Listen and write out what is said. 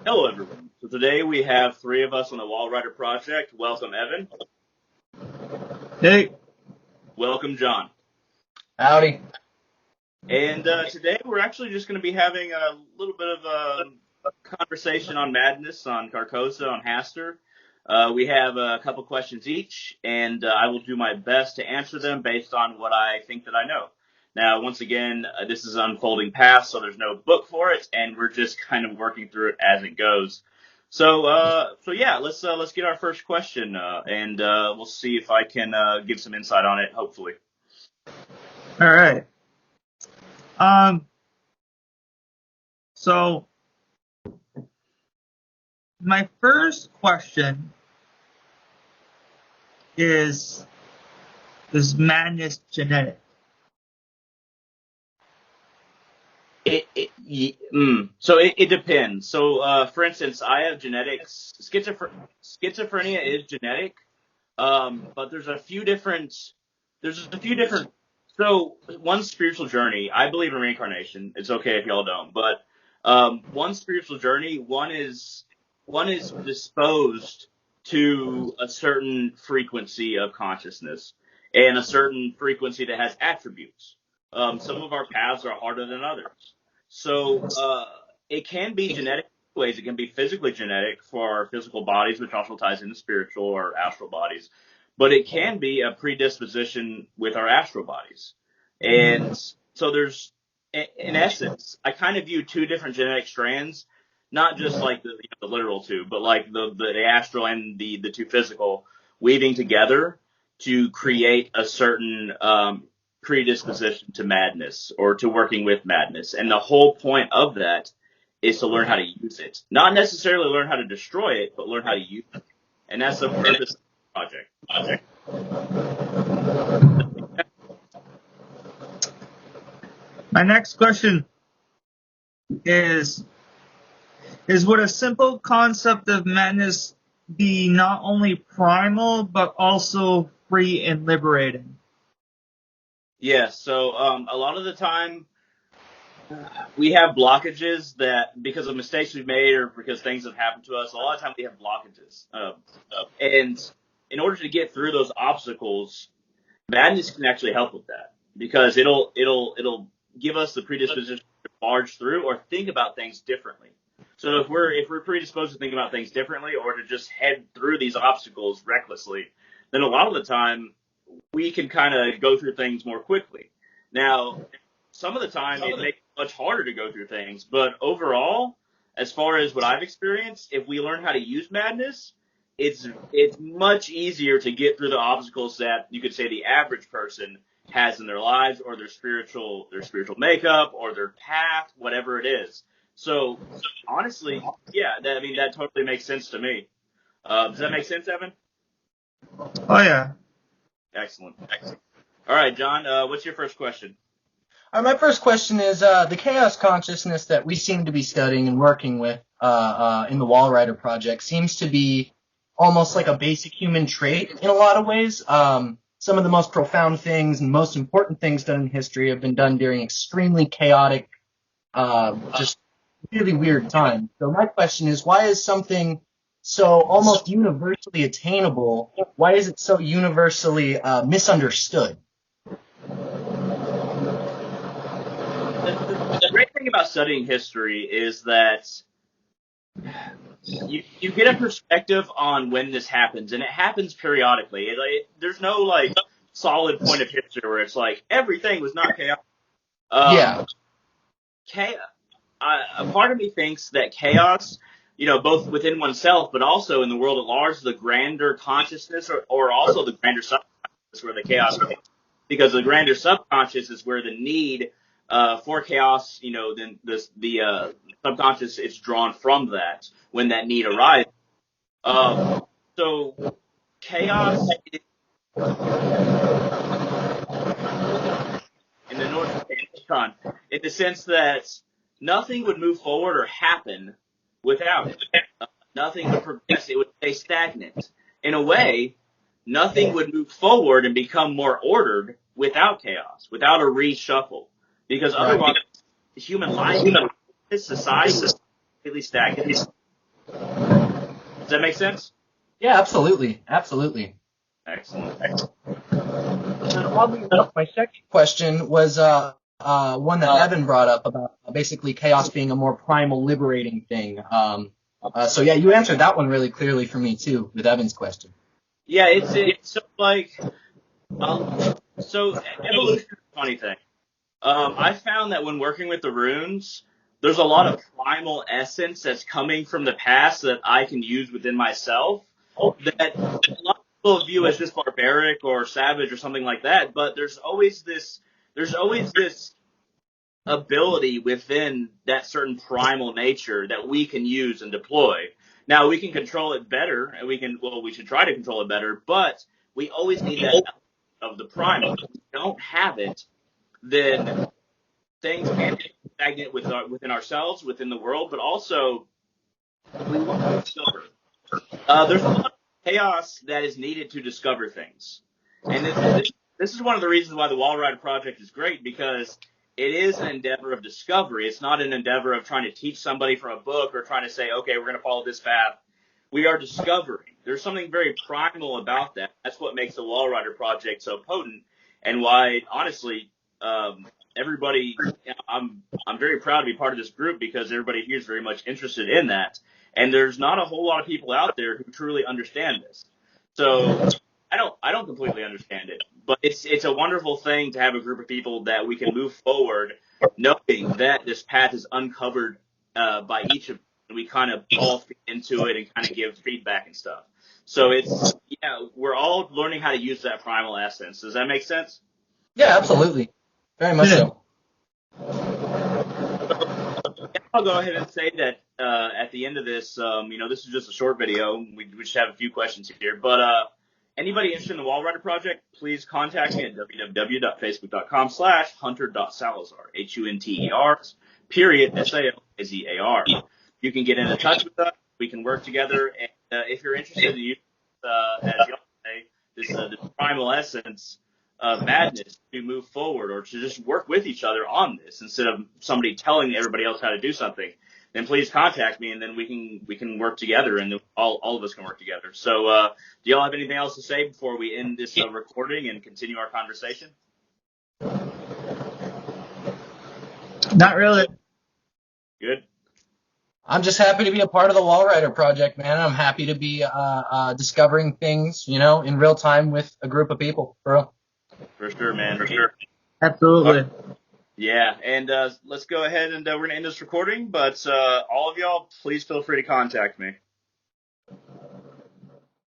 Hello, everyone. So today we have three of us on the walrider project. Welcome, Evan. Hey. Welcome, John. Howdy. And today we're actually just going to be having a little bit of a conversation on Madness, on Carcosa, on Haster. We have a couple questions each, and I will do my best to answer them based on what I think that I know. Now, once again, this is unfolding path, so there's no book for it, and we're just kind of working through it as it goes. So yeah, let's get our first question, and we'll see if I can give some insight on it, hopefully. All right. So my first question is madness genetic? So it depends. So, for instance, I have genetics. Schizophrenia is genetic, but there's a few different. So, one spiritual journey. I believe in reincarnation. It's okay if y'all don't, but one spiritual journey. One is disposed to a certain frequency of consciousness and a certain frequency that has attributes. Some of our paths are harder than others. So it can be genetic ways. It can be physically genetic for our physical bodies, which also ties into spiritual or astral bodies. But it can be a predisposition with our astral bodies. And so there's, in essence, I kind of view two different genetic strands, not just like the literal two, but like the astral and the two physical weaving together to create a certain predisposition to madness or to working with madness. And the whole point of that is to learn how to use it. Not necessarily learn how to destroy it, but learn how to use it. And that's the purpose of the project. My next question is would a simple concept of madness be not only primal but also free and liberating? Yeah, so a lot of the time we have blockages that because of mistakes we've made or because things have happened to us, a lot of times we have blockages. And in order to get through those obstacles, madness can actually help with that because it'll give us the predisposition to barge through or think about things differently. So if we're predisposed to think about things differently or to just head through these obstacles recklessly, then a lot of the time we can kind of go through things more quickly. Now, some of the time it makes it much harder to go through things, but overall, as far as what I've experienced, if we learn how to use madness, it's much easier to get through the obstacles that you could say the average person has in their lives or their spiritual makeup or their path, whatever it is. So honestly, yeah, that totally makes sense to me. Does that make sense, Evan? Oh yeah. Excellent. All right, John, what's your first question? My first question is the chaos consciousness that we seem to be studying and working with in the walrider project seems to be almost like a basic human trait in a lot of ways. Some of the most profound things and most important things done in history have been done during extremely chaotic, just really weird times. So my question is, why is something so almost universally attainable, why is it so universally misunderstood? The great thing about studying history is that you get a perspective on when this happens, and it happens periodically. There's no like solid point of history where it's like everything was not chaotic. Yeah. A part of me thinks that chaos, both within oneself, but also in the world at large, the grander consciousness or also the grander subconscious where the chaos is. Because the grander subconscious is where the need for chaos, then the subconscious is drawn from that when that need arises. So chaos is in the North Pentagon, in the sense that nothing would move forward or happen without it. Nothing would progress. It would stay stagnant. In a way, nothing would move forward and become more ordered without chaos, without a reshuffle. Because otherwise, human life, this society is completely stagnant. Does that make sense? Yeah, absolutely. Absolutely. Excellent. And oddly enough, my second question was one that Evan brought up about basically chaos being a more primal, liberating thing. So yeah, you answered that one really clearly for me too with Evan's question. Yeah, it's so like, so evolution is a funny thing. I found that when working with the runes, there's a lot of primal essence that's coming from the past that I can use within myself that a lot of people view as just barbaric or savage or something like that. But there's always this ability within that certain primal nature that we can use and deploy. Now we can control it better, and we should try to control it better, but we always need that element of the primal. If we don't have it, then things can get stagnant within ourselves, within the world, but also we want to discover. There's a lot of chaos that is needed to discover things, and this is one of the reasons why the Walrider Project is great, because it is an endeavor of discovery. It's not an endeavor of trying to teach somebody from a book or trying to say, okay, we're going to follow this path. We are discovering. There's something very primal about that. That's what makes the Walrider Project so potent, and why, honestly, everybody, I'm very proud to be part of this group, because everybody here is very much interested in that. And there's not a whole lot of people out there who truly understand this. So I don't completely understand it, but it's a wonderful thing to have a group of people that we can move forward, knowing that this path is uncovered by each of us, and we kind of all fit into it and kind of give feedback and stuff. So we're all learning how to use that primal essence. Does that make sense? Yeah, absolutely. Very much Yeah. so. I'll go ahead and say that at the end of this, this is just a short video. We just have a few questions here. But anybody interested in the Walrider Project, please contact me at www.facebook.com/hunter.salazar, HUNTER, SALAZAR. You can get into touch with us. We can work together. And if you're interested in using, as y'all say, this primal essence of madness to move forward, or to just work with each other on this instead of somebody telling everybody else how to do something, then please contact me, and then we can work together, and all of us can work together. So do y'all have anything else to say before we end this recording and continue our conversation? Not really. Good. I'm just happy to be a part of the Walrider Project, man. I'm happy to be discovering things, in real time with a group of people, for real. For sure, man. For sure. Absolutely. Yeah, and let's go ahead and we're going to end this recording, but all of y'all, please feel free to contact me.